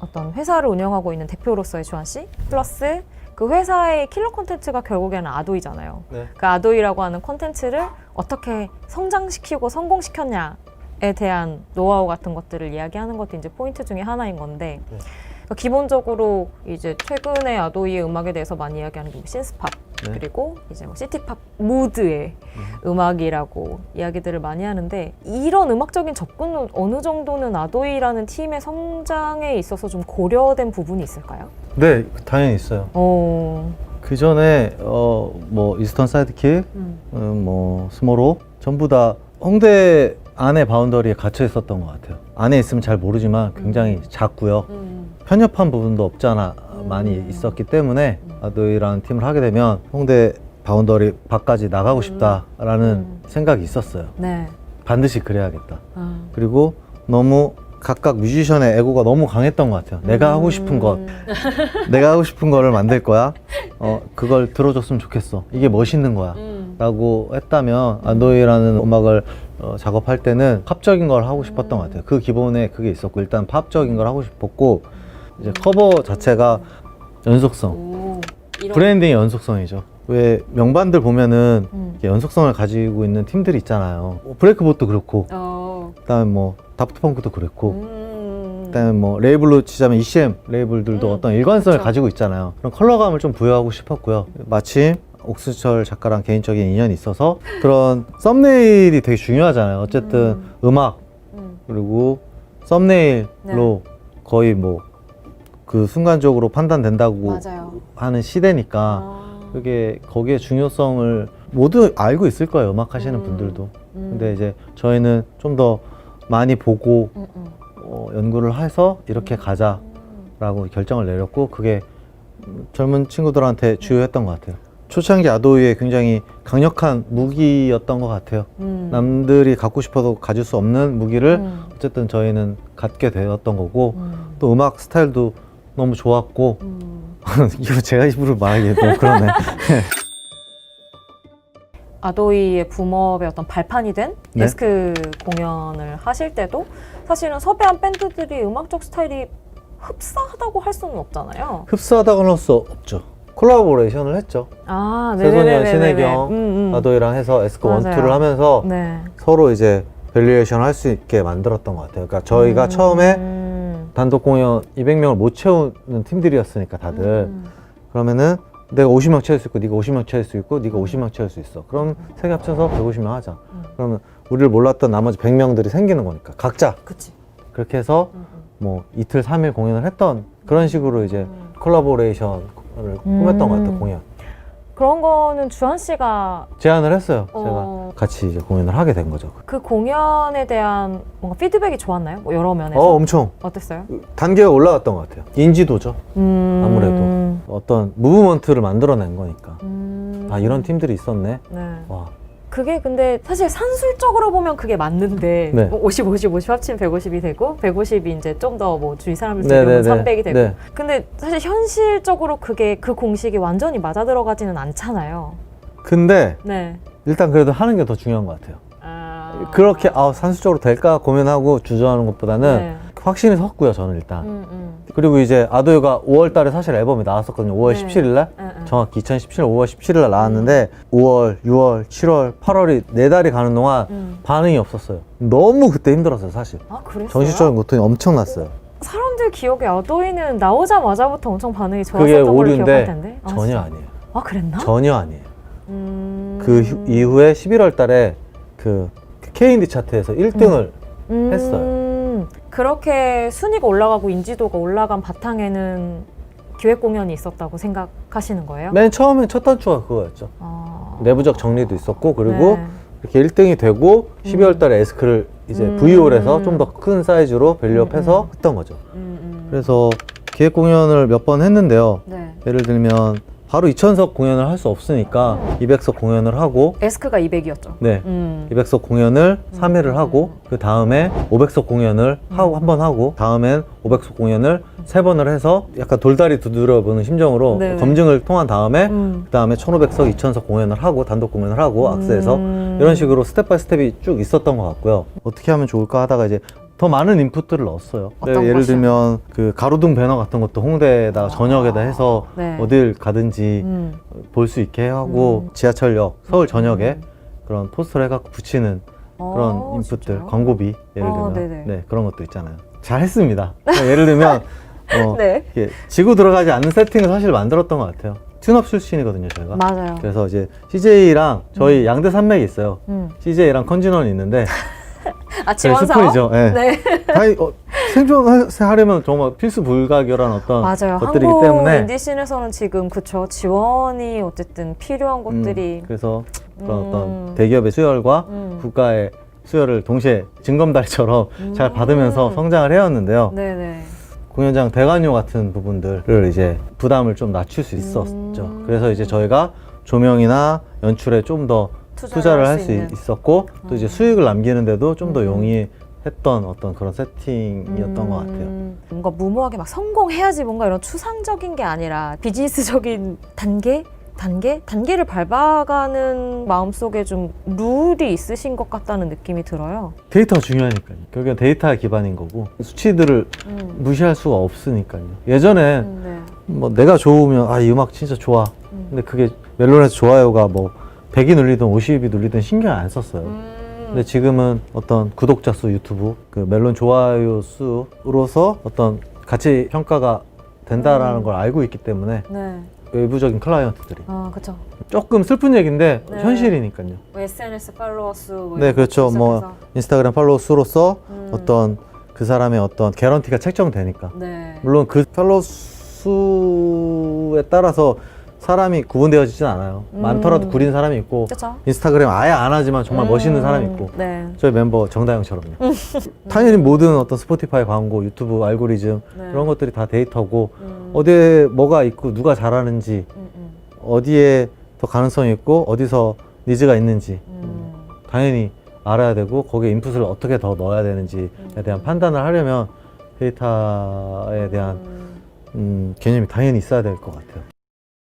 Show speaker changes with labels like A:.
A: 어떤 회사를 운영하고 있는 대표로서의 주한 씨 플러스 그 회사의 킬러 콘텐츠가 결국에는 아도이잖아요.
B: 네.
A: 그 아도이라고 하는 콘텐츠를 어떻게 성장시키고 성공시켰냐에 대한 노하우 같은 것들을 이야기하는 것도 이제 포인트 중에 하나인 건데
B: 네.
A: 그러니까 기본적으로 이제 최근에 아도이의 음악에 대해서 많이 이야기하는 게 신스팝
B: 네.
A: 그리고 이제 뭐 시티팝 무드의 음악이라고 이야기들을 많이 하는데 이런 음악적인 접근은 어느 정도는 아도이라는 팀의 성장에 있어서 좀 고려된 부분이 있을까요?
B: 네, 당연히 있어요. 그 전에 뭐 이스턴 사이드킥, 뭐 스모로 전부 다 홍대 안에 바운더리에 갇혀 있었던 것 같아요. 안에 있으면 잘 모르지만 굉장히 작고요. 편협한 부분도 없잖아 많이 있었기 때문에 아도이라는 팀을 하게 되면 홍대 바운더리 밖까지 나가고 싶다라는 생각이 있었어요.
A: 네.
B: 반드시 그래야겠다. 그리고 너무 각각 뮤지션의 에고가 너무 강했던 것 같아요. 내가 하고 싶은 것, 내가 하고 싶은 거를 만들 거야. 그걸 들어줬으면 좋겠어. 이게 멋있는 거야. 라고 했다면 아도이라는 음악을 작업할 때는 팝적인 걸 하고 싶었던 것 같아요. 그 기본에 그게 있었고 일단 팝적인 걸 하고 싶었고 이제 커버 자체가 연속성, 브랜딩의 연속성이죠. 왜 명반들 보면은 이렇게 연속성을 가지고 있는 팀들이 있잖아요. 브레이크봇도 그렇고 그다음에 뭐 다프트펑크도 그렇고 그다음에 뭐 레이블로 치자면 ECM 레이블들도 어떤 일관성을
A: 그렇죠.
B: 가지고 있잖아요. 그런 컬러감을 좀 부여하고 싶었고요. 마침 옥수철 작가랑 개인적인 인연이 있어서 그런 썸네일이 되게 중요하잖아요. 어쨌든 음악 그리고 썸네일로 거의 뭐 그 순간적으로 판단된다고
A: 맞아요.
B: 하는 시대니까 그게 거기에 중요성을 모두 알고 있을 거예요. 음악 하시는 분들도. 근데 이제 저희는 좀 더 많이 보고 연구를 해서 이렇게 가자라고 결정을 내렸고 그게 젊은 친구들한테 주요했던 것 같아요. 초창기 아도이의 굉장히 강력한 무기였던 것 같아요. 남들이 갖고 싶어도 가질 수 없는 무기를 어쨌든 저희는 갖게 되었던 거고 또 음악 스타일도 너무 좋았고 이거 제가 입으로 말하기 너무 그러네.
A: 아도이의 붐업의 어떤 발판이 된
B: 네?
A: 에스크 공연을 하실 때도 사실은 섭외한 밴드들이 음악적 스타일이 흡사하다고 할 수는 없잖아요.
B: 흡사하다고는 할 수 없죠. 콜라보레이션을 했죠.
A: 아,
B: 세소년, 신혜경, 아도이랑 해서 에스크
A: 맞아요.
B: 1, 2를 하면서
A: 네.
B: 서로 이제 밸리에이션 할 수 있게 만들었던 것 같아요. 그러니까 저희가 처음에 단독 공연 200명을 못 채우는 팀들이었으니까 다들 그러면은 내가 50명 채울 수 있고 네가 50명 채울 수 있고 네가 50명 채울 수 있어. 그럼 세 개 합쳐서 150명 하자. 그러면 우리를 몰랐던 나머지 100명들이 생기는 거니까 각자
A: 그치.
B: 그렇게 해서 뭐 이틀 3일 공연을 했던 그런 식으로 이제 콜라보레이션을 꾸몄던 것 같아요. 공연
A: 그런 거는 주한 씨가
B: 제안을 했어요. 제가 같이 이제 공연을 하게 된 거죠.
A: 그 공연에 대한 뭔가 피드백이 좋았나요? 뭐 여러 면에서.
B: 엄청
A: 어땠어요?
B: 단계가 올라갔던 것 같아요. 인지도죠. 아무래도 어떤 무브먼트를 만들어낸 거니까. 아 이런 팀들이 있었네.
A: 네.
B: 와.
A: 그게 근데 사실 산술적으로 보면 그게 맞는데
B: 네.
A: 뭐 50, 50, 50 합치면 150이 되고 150이 이제 좀 더 뭐 주위 사람들
B: 네네네.
A: 들으면 300이 되고
B: 네.
A: 근데 사실 현실적으로 그게 그 공식이 완전히 맞아 들어가지는 않잖아요.
B: 근데
A: 네.
B: 일단 그래도 하는 게 더 중요한 것 같아요.
A: 아...
B: 그렇게 산술적으로 될까 고민하고 주저하는 것보다는
A: 네.
B: 확신이 섰고요. 저는 일단. 그리고 이제 아도이가 5월 달에 사실 앨범이 나왔었거든요. 5월
A: 네.
B: 17일 날. 정확히 2017년 5월 17일 날 나왔는데 5월, 6월, 7월, 8월이 4달이 가는 동안 반응이 없었어요. 너무 그때 힘들었어요, 사실.
A: 아, 그랬어요?
B: 정신적인 고통이 엄청났어요.
A: 사람들 기억에 아도이는 나오자마자부터 엄청 반응이
B: 그게
A: 좋았었던 걸로
B: 오류인데
A: 기억할 텐데. 아,
B: 전혀
A: 진짜?
B: 아니에요.
A: 아, 그랬나?
B: 전혀 아니에요. 이후에 11월 달에 그 K&D 차트에서 1등을 했어요.
A: 그렇게 순위가 올라가고 인지도가 올라간 바탕에는 기획 공연이 있었다고 생각하시는 거예요?
B: 맨 처음엔 첫 단추가 그거였죠.
A: 아...
B: 내부적 정리도 있었고 그리고
A: 네.
B: 이렇게 1등이 되고 12월 달에 에스크를 이제 V홀에서 좀 더 큰 사이즈로 밸류업해서 했던 거죠. 그래서 기획 공연을 몇 번 했는데요.
A: 네.
B: 예를 들면 바로 2000석 공연을 할 수 없으니까 200석 공연을 하고
A: 에스크가 200이었죠.
B: 네, 200석 공연을 3회를 하고 그 다음에 500석 공연을 하고 한 번 하고 다음엔 500석 공연을 3번을 해서 약간 돌다리 두드려보는 심정으로
A: 네네.
B: 검증을 통한 다음에 그 다음에 1500석, 2000석 공연을 하고 단독 공연을 하고 악스에서 이런 식으로 스텝 바이 스텝이 쭉 있었던 것 같고요. 어떻게 하면 좋을까 하다가 이제 더 많은 인풋들을 넣었어요.
A: 어떤
B: 예를
A: 것이요?
B: 들면 그 가로등 배너 같은 것도 홍대에다가 저녁에다 해서
A: 네.
B: 어딜 가든지 볼 수 있게 하고 지하철역 서울 전역에 그런 포스터를 해갖고 붙이는 그런 인풋들,
A: 진짜요?
B: 광고비 예를 들면
A: 네네.
B: 네, 그런 것도 있잖아요. 잘 했습니다. 그러니까 예를 들면
A: 네.
B: 이게 지고 들어가지 않는 세팅을 사실 만들었던 것 같아요. 튠업 출신이거든요, 저희가.
A: 맞아요.
B: 그래서 이제 CJ랑 저희 양대 산맥이 있어요.
A: 음.
B: CJ랑 컨진원이 있는데
A: 아,
B: 저희
A: 지원사업?
B: 스폰이죠. 네.
A: 네.
B: 아니, 생존하려면 정말 필수 불가결한 어떤
A: 맞아요.
B: 것들이기
A: 한국
B: 때문에
A: 인디씬에서는 지금 그쵸 지원이 어쨌든 필요한 곳들이
B: 그래서 그런 어떤 대기업의 수혈과 국가의 수혈을 동시에 징검다리처럼 잘 받으면서 성장을 해왔는데요.
A: 네네.
B: 공연장 대관료 같은 부분들을 이제 부담을 좀 낮출 수 있었죠. 그래서 이제 저희가 조명이나 연출에 좀 더 투자를 할 수
A: 있는.
B: 있었고 또 이제 수익을 남기는데도 좀 더 용이했던 어떤 그런 세팅이었던 것 같아요.
A: 뭔가 무모하게 막 성공해야지 뭔가 이런 추상적인 게 아니라 비즈니스적인 단계를 밟아가는 마음속에 좀 룰이 있으신 것 같다는 느낌이 들어요.
B: 데이터가 중요하니까요. 결국엔 데이터 기반인 거고 수치들을 무시할 수가 없으니까요. 예전에
A: 네.
B: 뭐 내가 좋으면 아, 이 음악 진짜 좋아. 근데 그게 멜론에서 좋아요가 뭐 100이 눌리든 50이 눌리든 신경 안 썼어요. 근데 지금은 어떤 구독자 수 유튜브 그 멜론 좋아요 수로서 어떤 가치 평가가 된다라는 걸 알고 있기 때문에
A: 네.
B: 외부적인 클라이언트들이
A: 아, 그쵸.
B: 조금 슬픈 얘기인데
A: 네.
B: 현실이니까요.
A: 뭐 SNS 팔로워 수. 뭐
B: 네,
A: 이런
B: 그렇죠.
A: 거
B: 뭐
A: 시작해서.
B: 인스타그램 팔로워 수로서 어떤 그 사람의 어떤 개런티가 책정되니까.
A: 네.
B: 물론 그 팔로워 수에 따라서 사람이 구분되어지진 않아요. 많더라도 구린 사람이 있고
A: 그쵸.
B: 인스타그램 아예 안 하지만 정말 멋있는 사람이 있고
A: 네.
B: 저희 멤버 정다영처럼요. 당연히 모든 어떤 스포티파이 광고, 유튜브 알고리즘
A: 네.
B: 그런 것들이 다 데이터고 어디에 뭐가 있고 누가 잘하는지 어디에 더 가능성이 있고 어디서 니즈가 있는지 당연히 알아야 되고 거기에 인풋을 어떻게 더 넣어야 되는지에 대한 판단을 하려면 데이터에 대한 개념이 당연히 있어야 될 것 같아요.